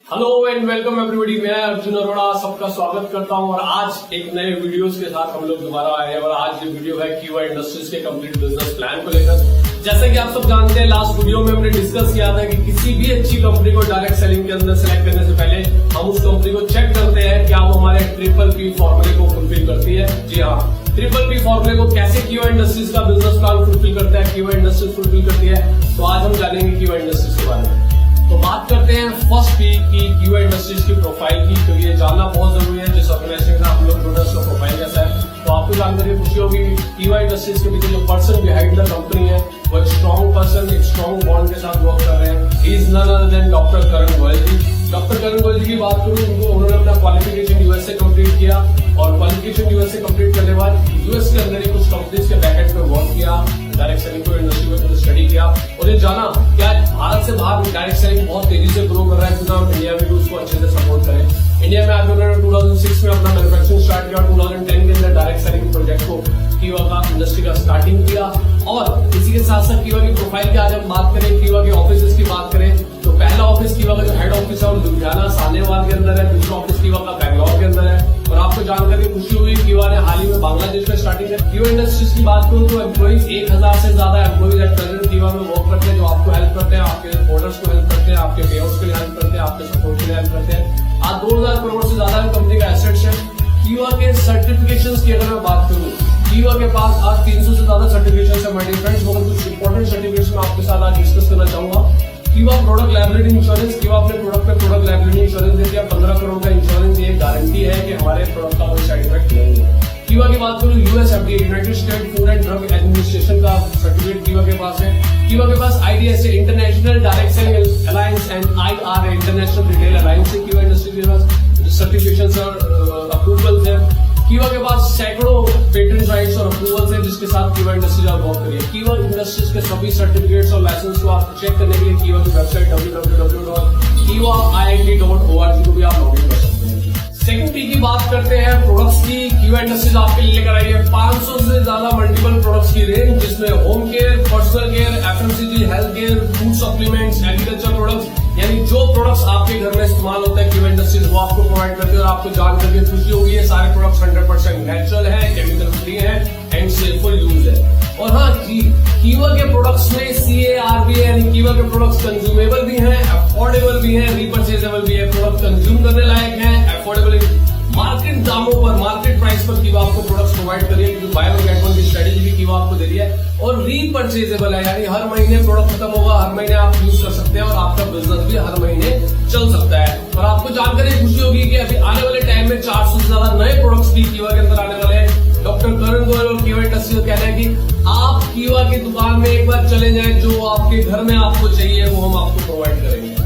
Hello and welcome everybody. मैं अर्जुन अरोड़ा सबका स्वागत करता हूं और आज एक नए वीडियोस के साथ हम लोग दोबारा आए हैं और आज ये वीडियो है क्यूआ इंडस्ट्रीज के कंप्लीट बिजनेस प्लान को लेकर। जैसे कि आप सब जानते हैं, लास्ट वीडियो में हमने डिस्कस किया था कि किसी भी अच्छी कंपनी को डायरेक्ट सेलिंग के अंदर सेलेक्ट करने से पहले हम उस कंपनी को चेक करते हैं क्या वो हमारे PPP फॉर्मूले को फुलफिल करती है। जी हाँ, PPP फॉर्मूले को कैसे क्यूआ इंडस्ट्रीज का बिजनेस प्लान फुलफिल करता है, क्यूआ इंडस्ट्रीज फुलफिल करती है। तो आज हम जानेंगे क्यूआ इंडस्ट्रीज के बारे में। तो बात करते हैं फर्स्ट पी की क्यूआ इंडस्ट्रीज की प्रोफाइल की। तो ये जानना बहुत जरूरी है जिस ऑर्गेनाइजेशन का आप लोग जुड़े उसका प्रोफाइल कैसा है। तो आपको जानकर ये खुशी होगी कि क्यूआ इंडस्ट्रीज के पीछे जो पर्सन बिहाइंड द कंपनी है वो एक स्ट्रॉन्ग पर्सन, एक स्ट्रॉन्ग बॉन्ड के साथ वर्क कर रहे हैं। He is none other than doctor Karan Goyal ji. Doctor Karan Goyal ji की बात करूं, उन्होंने अपना क्वालिफिकेशन यूएस से कंप्लीट किया और क्वालिफिकेशन यूएस से कंप्लीट करने के बाद यूएस के अंदर ही कुछ कंपनीज के बैकएंड पे वर्क किया, डायरेक्ट सेलिंग को इंडस्ट्री में स्टडी किया और ये जाना कि आज भारत से बाहर डायरेक्ट सेलिंग बहुत तेजी से ग्रो कर रहा है, क्योंकि हम इंडिया में भी उसको अच्छे से सपोर्ट करें। इंडिया में आज उन्होंने 2006 में अपना मैन्युफैक्चरिंग स्टार्ट किया, 2010 के अंदर डायरेक्ट सेलिंग प्रोजेक्ट को क्यूआ का इंडस्ट्री का स्टार्टिंग किया। और इसी के साथ साथ क्यूआ की प्रोफाइल की आज हम बात करें, क्यूआ के ऑफिस की बात करें तो पहला ऑफिस क्यूआ का जो हेड ऑफिस है वो लुधियाना सानेवाल के अंदर है, दूसरा ऑफिस क्यूआ का बैंगलोर के अंदर है। और आपको जानकर के खुशी हुई क्यूआ ने हाल ही में बांग्लादेश में स्टार्टिंग है। क्यूआ इंडस्ट्रीज की बात करूं तो एम्प्लॉइज 1000 से ज्यादा एम्प्लॉइज एट प्रेजेंट क्यूआ में वर्क करते हैं, जो आपको हेल्प करते हैं, आपके ऑर्डर्स को हेल्प करते हैं, आपके पेआउट्स के लिए हेल्प करते हैं, आपके सपोर्ट के लिए हेल्प करते हैं। आज 2000 करोड़ से ज्यादा कंपनी का एसेट्स है। क्यूआ के सर्टिफिकेशंस की अगर मैं बात करूं, क्यूआ के पास आज 300 से ज्यादा सर्टिफिकेशन है। माय फ्रेंड्स, मगर कुछ इंपॉर्टेंट सर्टिफिकेशन मैं आपके साथ आज डिस्कस करना चाहूंगा। क्यूआ प्रोडक्ट लायबिलिटी इंश्योरेंस, क्यूआ अपने प्रोडक्ट पे प्रोडक्ट लायबिलिटी इंश्योरेंस देती है 15 करोड़ का इंश्योरेंस। ये गारंटी है कि हमारे प्रोडक्ट का कोई साइड इफेक्ट नहीं है। क्यूआ की बात करूं, US FDA United state food and drug administration का सर्टिफिकेट क्यूआ के पास है। क्यूआ के पास IDSA international direct selling alliance and IRA international retail alliance से क्यूआ इंडस्ट्री के पास सर्टिफिकेशन और अप्रूवल्स है। क्यूआ के पास सैकड़ों पेटेंट राइट्स और अप्रूवल्स है जिसके साथ क्यूआ इंडस्ट्रीज आप वर्क करिए। क्यूआ इंडस्ट्रीज के सभी सर्टिफिकेट्स और लाइसेंस को आप चेक करने के लिए क्यूआ की वेबसाइट www.cuaint.org को भी आप लॉग इन कर सकते हैं। सेकंड पी की बात करते हैं प्रोडक्ट्स की। क्यूआ इंडस्ट्रीज आपके लिए लेकर आई है 500 से ज्यादा मल्टीपल प्रोडक्ट्स की रेंज, जिसमें home care, personal care, FMCG, health care, food supplements, agriculture products, यानी जो प्रोडक्ट्स आपके घर में इस्तेमाल होता है क्यूआ इंडस्ट्रीज वो आपको प्रोवाइड करती है। और आपको जान करके खुशी होगी ये सारे प्रोडक्ट्स 100% नेचुरल है, केमिकल फ्री है एंड सेफ फॉर यूज है। और हाँ, क्यूआ के प्रोडक्ट्स में CAR भी है, यानी क्यूआ के प्रोडक्ट्स कंज्यूमेबल भी हैं, अफोर्डेबल भी हैं, रीपर्चेजेबल भी है। प्रोडक्ट कंज्यूम करने लायक है, अफोर्डेबल, मार्केट दामों पर, मार्केट प्राइस पर क्यूआ आपको प्रोडक्ट्स प्रोवाइड करिए, क्योंकि बाय वन गेट वन की स्ट्रेटेजी भी क्यूआ आपको दे रही है। और रीपर्चेजेबल है, यानी हर महीने प्रोडक्ट खत्म होगा, हर महीने आप यूज कर सकते हैं और आपका बिजनेस भी हर महीने चल सकता है। और आपको जानकर ये खुशी होगी कि अभी आने वाले टाइम में 400 से ज्यादा नए प्रोडक्ट्स भी क्यूआ के अंदर आने वाले हैं। डॉक्टर करण गोयल और क्यूआ इंडस्ट्रीज का कहना है कि आप क्यूआ की दुकान में एक बार चले जाएं, जो आपके घर में आपको चाहिए वो हम आपको प्रोवाइड करेंगे।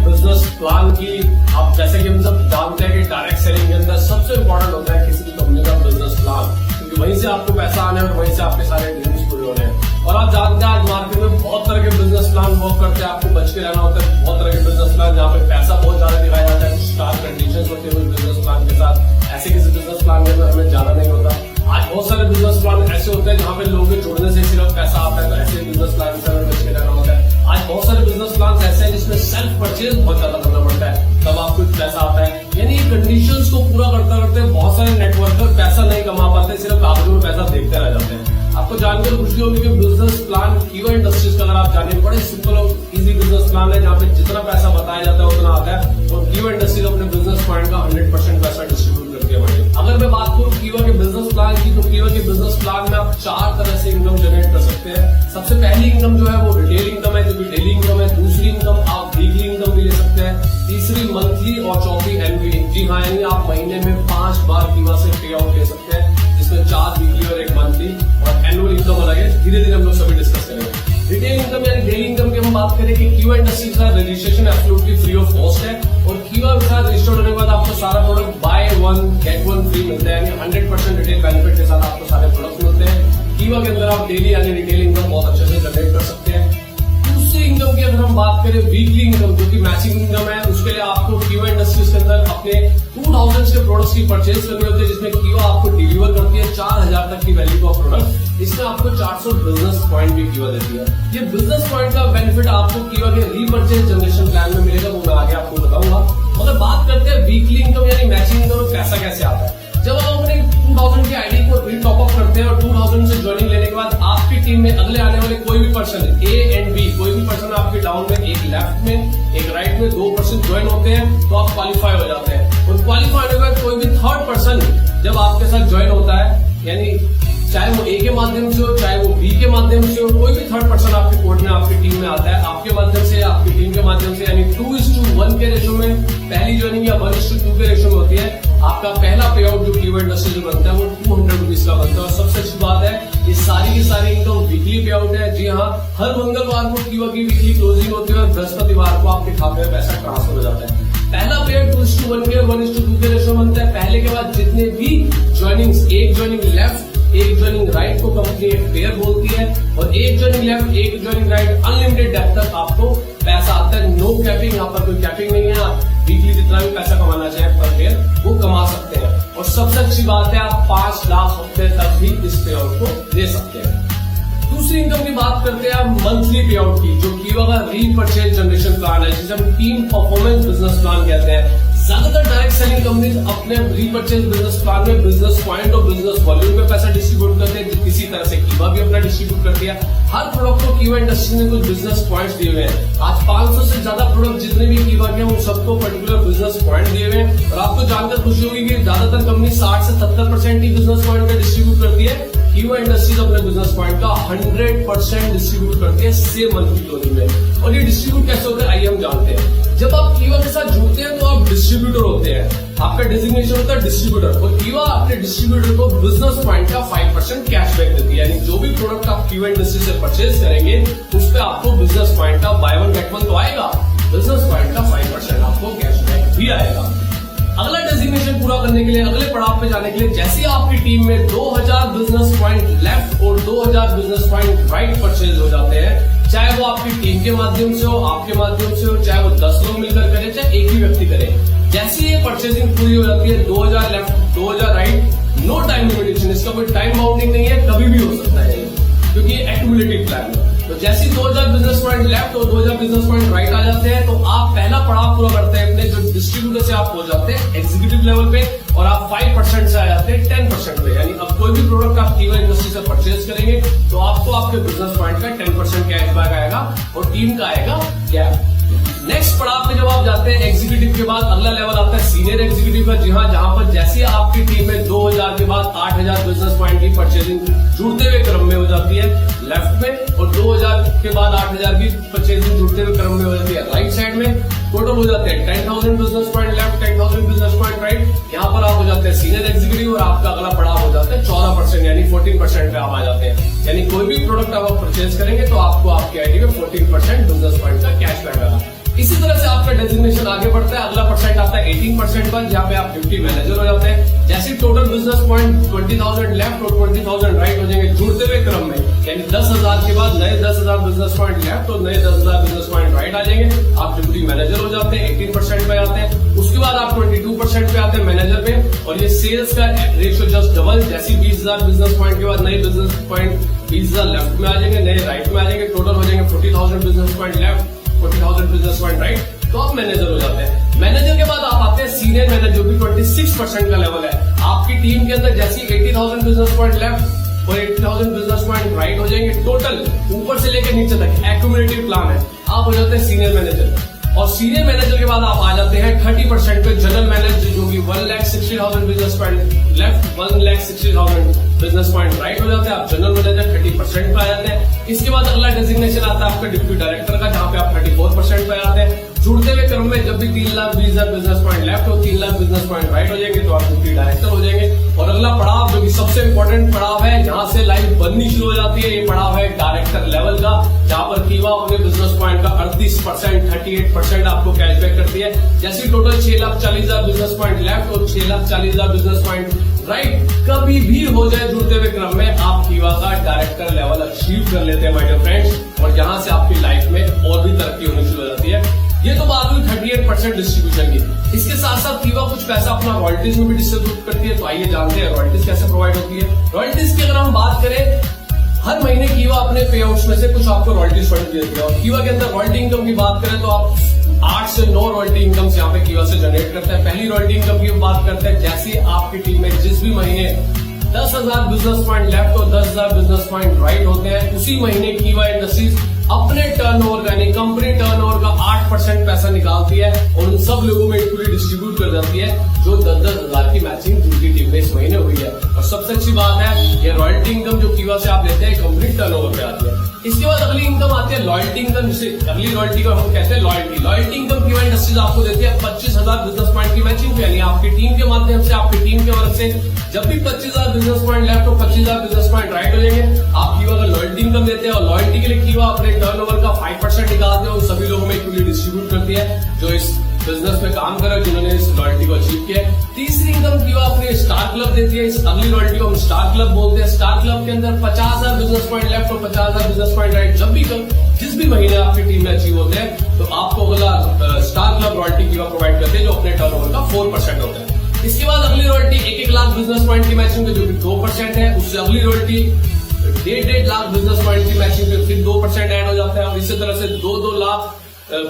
बिजनेस प्लान की, आप जैसे कि हम सब जानते हैं कि डायरेक्ट सेलिंग के अंदर सबसे इम्पोर्टेंट होता है किसी भी कंपनी का बिजनेस प्लान, क्योंकि वहीं से आपको पैसा आना है और वहीं से आपके सारे ड्रीम्स पूरे होने हैं। और आप जानते हैं आज मार्केट में बहुत तरह के बिजनेस प्लान वर्क करते हैं, आपको बच के रहना होता है। बहुत तरह के बिजनेस प्लान जहाँ पे पैसा बहुत ज्यादा दिखाया जाता है, कुछ स्टार कंडीशंस होते हैं बिजनेस प्लान के साथ। ऐसे किसी बिजनेस प्लान के अंदर हमें जाना नहीं होता। आज बहुत सारे बिजनेस प्लान ऐसे होते हैं जहाँ पे लोगों के जुड़ने से सिर्फ पैसा आता है, तो ऐसे बिजनेस प्लान से हमें बच के रहना होता है। आज बहुत सारे बिजनेस प्लान ऐसे हैं जिसमें सेल्फ परचेज बहुत ज्यादा करना पड़ता है, तब आपको पैसा आता है। यानी कंडीशंस को पूरा करते करते बहुत सारे नेटवर्कर पैसा नहीं कमा पाते, सिर्फ कागजों में पैसा देखते रह जाते हैं। आपको जानकर खुशी होगी कि बिजनेस प्लान क्यूआ इंडस्ट्रीज का अगर आप जाने, बड़े सिंपल और इजी बिजनेस प्लान है जहाँ पे जितना पैसा बताया जाता है उतना आता है। और क्यूआ इंडस्ट्रीज अपने बिजनेस पॉइंट का 100% पैसा डिस्ट्रीब्यूट करती है। अगर मैं बात करूं क्यूआ के बिजनेस प्लान की, तो क्यूआ के बिजनेस प्लान में आप 4 तरह से इनकम जनरेट कर सकते हैं। सबसे पहली इनकम जो है वो रिटेल इनकम है, जो कि डेली इनकम है। दूसरी इनकम आप वीकली इनकम भी ले सकते हैं, तीसरी मंथली और चौथी एनुअली। जी हाँ, यानी आप महीने में 5 बार क्यूआ से पे आउट ले सकते हैं, जिसमें 4 वीकली और 1 मंथली और एनुअल इनकम अलग है। धीरे धीरे हम लोग सभी डिस्कस करेंगे। रिटेल इनकम यानी डेली इनकम की हम बात करें कि क्यूआ इंडस्ट्रीज का registration absolutely free of cost है। और क्यूआ के साथ रजिस्टर्ड होने के बाद आपको सारा product by one get one free मिलता है, यानी 100% रिटेल बेनिफिट के साथ आपको सारे प्रोडक्ट मिलते हैं। क्यूआ के अंदर आप डेली यानी रिटेल इनकम बहुत अच्छे से जनरेट कर सकते हैं। दूसरी इनकम की अगर हम बात करें वीकली इनकम, जो कि मैचिंग इनकम है, उसके लिए आपको क्यूआ इंडस्ट्रीज के अंदर अपने 2000 के प्रोडक्ट्स की परचेज करनी होती है, जिसमें क्यूआ आपको डिलीवर करती है 4000 तक की वैल्यू का प्रोडक्ट। इसमें आपको 400 बिजनेस पॉइंट भी क्यूआ देती है। ये बिजनेस पॉइंट का बेनिफिट आपको क्यूआ के रीपर्चेज जनरेशन प्लान में मिलेगा, वो मैं आगे आपको बताऊंगा। पैसा कैसे आता है। जब आप अपने 2000 की आईडी को टॉप अप करते हैं और 2000 से ज्वाइनिंग लेने के बाद आपकी टीम में अगले आने वाले कोई भी पर्सन ए एंड बी, कोई भी पर्सन आपके डाउन में, एक लेफ्ट में एक राइट में 2 पर्सन ज्वाइन होते हैं तो आप क्वालिफाई हो जाते हैं। और क्वालिफाई होने के बाद कोई भी थर्ड पर्सन जब आपके साथ ज्वाइन होता है, यानी चाहे वो ए के माध्यम से हो, चाहे वो बी के माध्यम से हो, कोई भी थर्ड पर्सन आपके कोर्ट में आपकी टीम में आता है आपके माध्यम से, आपकी टीम के माध्यम से, यानी 2:1 के रेशो में पहली ज्वाइनिंग या 1:2 के रेशो में होती है। आपका पहला पे आउट जो कीवर्ड इंडस्ट्री से बनता है वो 200 रुपीज का बनता है। और सबसे अच्छी बात है ये सारी की सारी इनकम वीकली पे आउट है। जी हाँ, हर मंगलवार को कीवा की वीकली क्लोजिंग होती है और बृहस्पतिवार को आपके खाते में पैसा ट्रांसफर हो जाता है। पहला पे आउट 2:1 के 1:2 के रेशो बनता है। पहले के बाद जितने भी ज्वाइनिंग्स, एक ज्वाइनिंग लेफ्ट एक ज्वाइनिंग राइट को कंपनी एक पेयर बोलती है, और एक ज्वाइनिंग लेफ्ट एक ज्वाइनिंग राइट अनलिमिटेड डेप्थ तक आपको पैसा आता है। नो कैपिंग, यहाँ पर कोई कैपिंग नहीं है। आप वीकली जितना भी पैसा कमाना चाहे पर पेयर वो कमा सकते हैं। और सबसे अच्छी बात है आप 5 लाख हफ्ते तक भी इस पे आउट को दे सकते हैं। दूसरी इनकम की बात करते हैं आप मंथली पे आउट की, जो कीवा का रीपरचेज जनरेशन प्लान है, जिसे हम टीम परफॉर्मेंस बिजनेस प्लान कहते हैं। ज्यादातर डायरेक्ट सेलिंग कंपनीज अपने रीपरचेज बिजनेस प्लान में बिजनेस पॉइंट और बिजनेस वॉल्यूम पे पैसा डिस्ट्रीब्यूट करते हैं। इसी तरह से कीवा भी अपना डिस्ट्रीब्यूट करती है। हर प्रोडक्ट को कीवा इंडस्ट्री ने कुछ बिजनेस पॉइंट्स दिए हुए हैं। आज 500 से ज्यादा प्रोडक्ट जितने भी कीवा के उन सबको पर्टिकुलर बिजनेस पॉइंट दिए हुए हैं। और आपको जानकर खुशी होगी कि ज्यादातर कंपनी 60 से 70% ही बिजनेस पॉइंट का डिस्ट्रीब्यूट करती है। कीवा इंडस्ट्रीज अपने बिजनेस पॉइंट का 100% डिस्ट्रीब्यूट करती है सेम मंथली क्लोजिंग में। और ये डिस्ट्रीब्यूट कैसे होता है आइए हम जानते हैं। जब आप कीवा के साथ जुड़ते हैं तो आप डिस्ट्रीब्यूटर होते हैं, आपका डिजिग्नेशन होता है डिस्ट्रीब्यूटर। और कीवा अपने डिस्ट्रीब्यूटर को बिजनेस पॉइंट का 5% कैशबैक देती है, यानी जो भी प्रोडक्ट आप कीवा इंडस्ट्री से परचेज करेंगे उस पर आपको बिजनेस पॉइंट का बाय 1 गेट 1 तो आएगा, बिजनेस पॉइंट का 5% आपको कैशबैक भी आएगा। अगला डेजिग्नेशन पूरा करने के लिए, अगले पड़ाव पे जाने के लिए, जैसे आपकी टीम में 2000 बिजनेस पॉइंट लेफ्ट और 2000 बिजनेस पॉइंट राइट परचेज हो जाते हैं, चाहे वो आपकी टीम के माध्यम से हो, आपके माध्यम से हो, चाहे वो 10 लोग मिलकर करें, चाहे एक ही व्यक्ति करे, जैसे ये परचेजिंग पूरी हो जाती है 2000 left 2000 right, no time limitation, इसका कोई टाइम बाउंडिंग नहीं है, कभी भी हो सकता है क्योंकि एक्यूमुलेटिव प्लान है। तो जैसे 2000 बिजनेस पॉइंट लेफ्ट और 2000 बिजनेस पॉइंट राइट आ जाते हैं तो आप पहला पड़ाव पूरा करते हैं अपने जो डिस्ट्रीब्यूटर से आप हो जाते हैं एग्जीक्यूटिव लेवल पे, और आप 5% से आ जाते हैं 10% पे। यानी अब कोई भी प्रोडक्ट आप कीवा इंडस्ट्री से परचेज करेंगे तो आपको आपके बिजनेस पॉइंट का 10% कैशबैक आएगा और टीम का आएगा गैप। नेक्स्ट पड़ाव पे जब आप जाते हैं एग्जीक्यूटिव के बाद अगला लेवल आता है सीनियर एग्जीक्यूटिव का। जी हाँ, जहां पर जैसे आपकी टीम में 2000 के बाद 8000 बिजनेस पॉइंट की परचेजिंग जुड़ते हुए क्रम में हो जाती है लेफ्ट में, और 2000 के बाद 8000 की परचेजिंग जुड़ते हुए क्रम में हो जाती है राइट साइड में। टोटल हो जाते हैं 10,000 business point left, 10,000 business point right. यहाँ पर आप हो जाते हैं सीनियर एग्जीक्यूटिव और आपका अगला पड़ाव हो जाता है 14% यानी 14% पे आप आ जाते हैं। यानी कोई भी प्रोडक्ट आप परचेज करेंगे तो आपको आपकी आईडी में 14% बिजनेस पॉइंट का कैशबैक आएगा। इसी तरह से आपका डेजिग्नेशन आगे बढ़ता है। अगला परसेंट आता है 18% पर, जहां पे आप डिप्टी मैनेजर हो जाते हैं। जैसे टोटल बिजनेस पॉइंट 20,000 लेफ्ट और 20,000 राइट हो जाएंगे जुड़ते हुए क्रम में, यानी 10,000 के बाद नए 10,000 बिजनेस पॉइंट लेफ्ट और नए 10,000 बिजनेस पॉइंट राइट आ जाएंगे, आप डिप्टी मैनेजर हो जाते हैं, 18% पे आते हैं। उसके बाद आप 22% पे आते हैं मैनेजर पे, और ये सेल्स का रेशियो जस्ट डबल। जैसे 20,000 बिजनेस पॉइंट के बाद नए बिजनेस पॉइंट 20,000 लेफ्ट में आ जाएंगे, नए राइट में आ जाएंगे, टोटल हो जाएंगे 40,000 business point left, 40,000 business point right, तो आप मैनेजर हो जाते हैं। मैनेजर के बाद आप आते हैं सीनियर मैनेजर, जो कि 26% का लेवल है। आपकी टीम के अंदर जैसे 80,000 बिजनेस पॉइंट लेफ्ट और 80,000 बिजनेस पॉइंट राइट हो जाएंगे, टोटल ऊपर से लेकर नीचे तक एक्यूमुलेटिव प्लान है, आप हो जाते हैं सीनियर मैनेजर। और सीनियर मैनेजर के बाद आप आ जाते हैं 30% पे जनरल मैनेजर, जो कि 1,60,000 business point left, 1,60,000 business point right हो जाते हैं, आप जनरल मैनेजर 30% पे आ जाते हैं। इसके बाद अगला डेजिग्नेशन आता है आपका डिप्टी डायरेक्टर का, जहां पे आप 34% पे आते हैं। जुड़ते हुए क्रम में जब भी 3,20,000 बिजनेस पॉइंट लेफ्ट और 3,00,000 बिजनेस पॉइंट राइट हो जाएंगे तो आप डिप्टी डायरेक्टर हो जाएंगे। और अगला पड़ाव जो कि सबसे इंपॉर्टेंट पड़ाव है, यहाँ से लाइन बननी शुरू हो जाती है, ये पड़ाव है डायरेक्टर लेवल का, जहां पर कीवा अपने बिजनेस पॉइंट का 38%, 38% आपको कैशबैक करती है। जैसे टोटल 6,40,000 बिजनेस पॉइंट लेफ्ट और 6,40,000 बिजनेस पॉइंट राइट कभी भी हो जाए जुड़ते हुए क्रम में, आप कीवा का डायरेक्टर लेवल अचीव कर लेते हैं माय डियर फ्रेंड्स, और यहाँ से आपकी लाइफ में और भी तरक्की होनी शुरू हो जाती है। ये तो बात हुई 38% डिस्ट्रीब्यूशन की। इसके साथ साथ कीवा कुछ पैसा अपना रॉयल्टीज में भी डिस्ट्रीब्यूट करती है, तो आइए जानते हैं रॉयल्टीज कैसे प्रोवाइड होती है। रॉयल्टीज की अगर हम बात करें, हर महीने कीवा अपने पे आउट्स में से कुछ आपको रॉयल्टीज फंड देती है। और कीवा के अंदर रॉयल्टी इनकम की बात करें तो 8 से 9 रॉयल्टी इनकम यहाँ पे कीवा से जनरेट करता है। पहली रॉयल्टी इनकम की बात करते हैं, जैसे आपकी टीम में जिस भी महीने 10,000 बिजनेस पॉइंट लेफ्ट और 10,000 बिजनेस पॉइंट राइट होते हैं, उसी महीने कीवा इंडस्ट्रीज अपने टर्नओवर का यानी कंपनी टर्नओवर का 8% पैसा निकालती है और उन सब लोगों में इक्वली डिस्ट्रीब्यूट कर जाती है जो 10-10 हजार की मैचिंग जिनकी टीम में इस महीने हुई है। और सबसे अच्छी बात है, ये रॉयल्टी इनकम जो कीवा से आप लेते हैं कंपनी टर्नओवर पे आती है। इसके बाद अगली इनकम आती है लॉयल्टी इनकम, जिसे अगली रॉयल्टी को हम कहते हैं लॉयल्टी इनकम कीवा इंडस्ट्रीज आपको देती है 25,000 बिजनेस पॉइंट की मैचिंग पे, यानी आपकी टीम के माध्यम से, आपकी टीम की मदद से जब भी 25,000 बिजनेस पॉइंट लेफ्ट और 25,000 बिजनेस पॉइंट राइट हो जाएंगे, आप कीवा का लॉयल्टी इनकम देते हैं। और लॉयल्टी के लिए कीवा अपने टर्नओवर का 5% निकालते हैं और सभी लोगों में इक्वली डिस्ट्रीब्यूट करती है जो इस बिजनेस में काम कर रहे हैं, जिन्होंने इस लॉयल्टी को अचीव किया है। तीसरी इनकम कीवा अपनी स्टार क्लब देती है। इस अगली लॉयल्टी को हम स्टार क्लब बोलते हैं। स्टार क्लब के अंदर 50,000 बिजनेस पॉइंट लेफ्ट और 50,000 बिजनेस पॉइंट राइट जब भी जिस भी महीने आपकी टीम में अचीव होते हैं, तो आपको अगला स्टार क्लब रॉयल्टी कीवा प्रोवाइड करते हैं जो अपने टर्नओवर का 4% होता है। इसके बाद अगली रॉयल्टी 1-1 लाख बिजनेस पॉइंट की मैचिंग पे जो कि 2% है, उससे अगली रॉयल्टी 1.5 लाख बिजनेस पॉइंट की मैचिंग पे फिर 2% ऐड हो जाता है। और इसी तरह से 2-2 लाख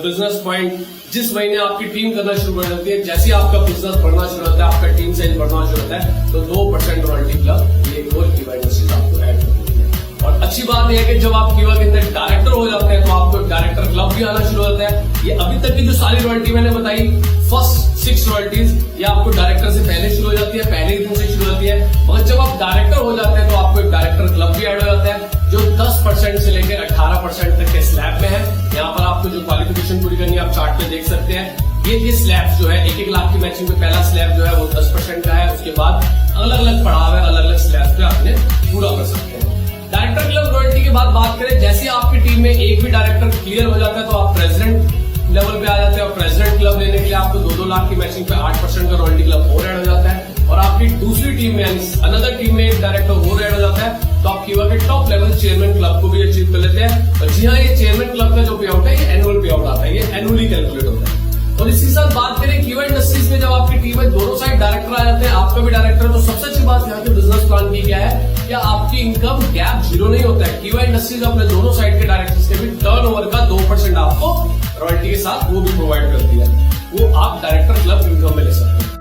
बिजनेस पॉइंट जिस महीने आपकी टीम करना शुरू कर देती है, जैसे आपका बिजनेस बढ़ना शुरू होता है, आपका टीम साइज बढ़ना शुरू होता है, तो 2% रॉयल्टी क्लब ये और कीवा इंडस्ट्रीज आपको ऐड करती है। और अच्छी बात यह है कि जब आप कीवा के अंदर डायरेक्टर हो जाते हैं तो आपको एक डायरेक्टर क्लब भी आना शुरू होता है। ये अभी तक की जो सारी रॉयल्टी मैंने बताई, फर्स्ट 6 रॉयल्टीज ये आपको डायरेक्टर से पहले शुरू हो जाती है, पहले दिन से शुरू होती है। मगर जब आप डायरेक्टर हो जाते हैं तो आपको एक डायरेक्टर क्लब भी ऐड हो जाता है जो 10% से लेकर 18% तक के स्लैब में है। यहाँ पर आपको जो क्वालिफिकेशन पूरी करनी है आप चार्ट पे देख सकते हैं। ये स्लैब जो है 1-1 लाख की मैचिंग में पहला स्लैब जो है वो 10% का है। उसके बाद अलग अलग पड़ाव है, अलग अलग स्लैब पे आपने पूरा कर सकते हैं। डायरेक्टर क्लब रॉयल्टी की बात करें, जैसे आपकी टीम में एक भी डायरेक्टर क्लियर हो जाता है तो आप प्रेसिडेंट लेवल पे आ जाते हैं। और प्रेसिडेंट क्लब लेने के लिए आपको 2-2 लाख की मैचिंग पे 8% का रॉयल्टी क्लब और ऐड हो जाता है। और आपकी दूसरी टीम में अनदर टीम में एक डायरेक्टर और ऐड हो जाता है, तो आप कीवा के टॉप लेवल चेयरमैन क्लब को भी अचीव कर लेते हैं। और जी हाँ, ये चेयरमैन क्लब का जो पे आउट है ये एनुअल पे आउट आता है, ये एनुअली कैलकुलेट होता है। और इसी साथ बात करें कीवा इंडस्ट्रीज में, जब आपकी टीम में दोनों साइड डायरेक्टर आ जाते हैं, आपका भी डायरेक्टर, तो सबसे अच्छी बात यहाँ के बिजनेस प्लान की क्या है, क्या आपकी इनकम गैप 0 नहीं होता है। कीवा इंडस्ट्रीज अपने दोनों साइड के डायरेक्टर्स के भी टर्नओवर का 2% आपको रॉयल्टी के साथ वो भी प्रोवाइड करती है, वो आप डायरेक्टर क्लब इनकम में ले सकते हैं।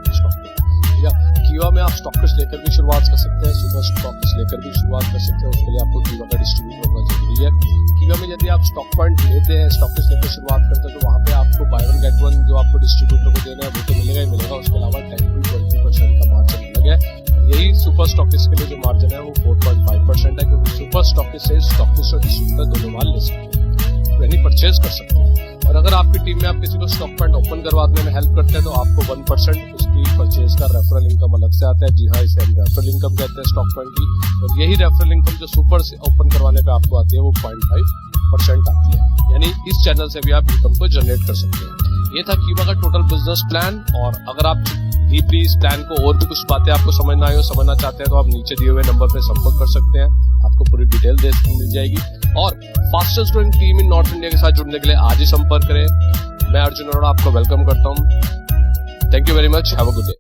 कीवा में आप स्टॉकिस्ट लेकर भी शुरुआत कर सकते हैं, सुपर स्टॉकिस्ट लेकर भी शुरुआत कर सकते हैं। उसके लिए आपको कीवा का डिस्ट्रीब्यूट होना जरूरी है। कीवा में यदि आप स्टॉक पॉइंट लेते हैं, स्टॉकिस्ट लेकर शुरुआत करते हैं, तो वहाँ पे आपको बाय वन गेट वन जो आपको डिस्ट्रीब्यूटर को देना है वो तो मिलेगा ही मिलेगा। उसके अलावा 10-20% का मार्जिन अलग है। यही सुपर स्टॉकिस्ट के लिए जो मार्जिन है वो 4.5% है, क्योंकि सुपर स्टॉकिस्ट से स्टॉकिस्ट और डिस्ट्रीब्यूटर दोनों माल ले सकते हैं, यानी परचेज कर सकते हैं। और अगर आपकी टीम में आप किसी को स्टॉक पॉइंट ओपन करवाने में हेल्प करते हैं तो आपको 1% उसकी परचेज का रेफरल इनकम अलग से आता है। जी हाँ, इसे हम रेफरल इनकम कहते हैं स्टॉक पॉइंट की। और यही रेफरल इनकम जो सुपर से ओपन करवाने पे आपको आती है वो 0.5% आती है, यानी इस चैनल से भी आप इनकम को जनरेट कर सकते हैं। ये था कीवा का टोटल बिजनेस प्लान। और अगर आप डीपली इस प्लान को और भी कुछ बातें आपको समझना आए हो, समझना चाहते हैं, तो आप नीचे दिए हुए नंबर पर संपर्क कर सकते हैं, आपको पूरी डिटेल मिल जाएगी। और फास्टेस्ट ग्रोइंग टीम इन नॉर्थ इंडिया के साथ जुड़ने के लिए आज ही संपर्क करें। मैं अर्जुन अरोड़ा आपको वेलकम करता हूँ। Thank you very much, have a good day.